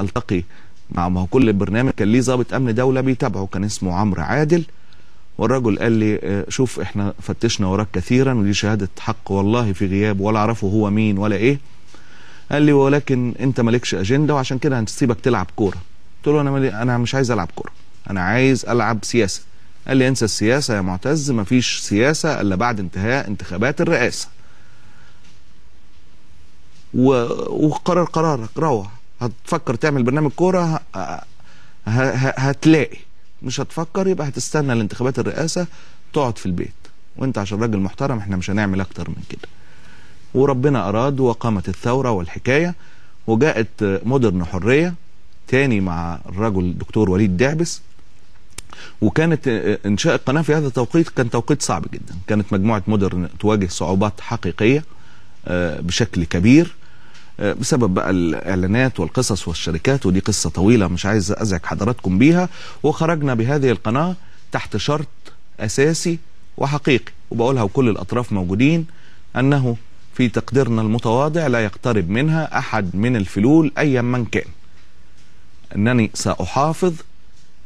التقي مع، ما هو كل برنامج كان ليه ضابط امن دوله بيتابعه، كان اسمه عمرو عادل. والرجل قال لي شوف احنا فتشنا وراك كثيرا ودي شهاده حق والله في غياب ولا اعرفه هو مين ولا ايه. قال لي ولكن انت مالكش اجنده وعشان كده هنسيبك تلعب كوره. قلت له انا مش عايز العب كوره، انا عايز العب سياسه. قال لي انسى السياسه يا معتز، مفيش سياسه الا بعد انتهاء انتخابات الرئاسه. وقرر قرارك، روح هتفكر تعمل برنامج كوره هتلاقي، مش هتفكر يبقى هتستنى الانتخابات الرئاسه تقعد في البيت، وانت عشان راجل محترم احنا مش هنعمل اكتر من كده. وربنا اراد وقامت الثوره والحكايه، وجاءت مودرن حريه تاني مع الرجل الدكتور وليد دعبس. وكانت انشاء القناه في هذا التوقيت كان توقيت صعب جدا، كانت مجموعه مودرن تواجه صعوبات حقيقيه بشكل كبير بسبب بقى الاعلانات والقصص والشركات، ودي قصه طويله مش عايز ازعج حضراتكم بيها. وخرجنا بهذه القناه تحت شرط اساسي وحقيقي، وبقولها وكل الاطراف موجودين، انه في تقديرنا المتواضع لا يقترب منها احد من الفلول ايا من كان. انني ساحافظ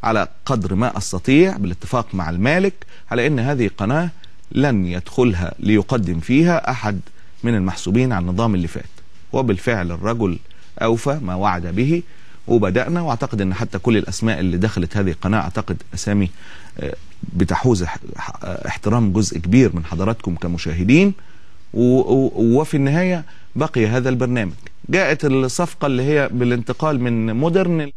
على قدر ما استطيع بالاتفاق مع المالك على ان هذه قناه لن يدخلها ليقدم فيها احد من المحسوبين على النظام اللي فات. وبالفعل الرجل اوفى ما وعد به، وبدانا. واعتقد ان حتى كل الاسماء اللي دخلت هذه القناه اعتقد اسامي بتحوز احترام جزء كبير من حضراتكم كمشاهدين. وفي النهايه بقي هذا البرنامج. جاءت الصفقه اللي هي بالانتقال من مودرن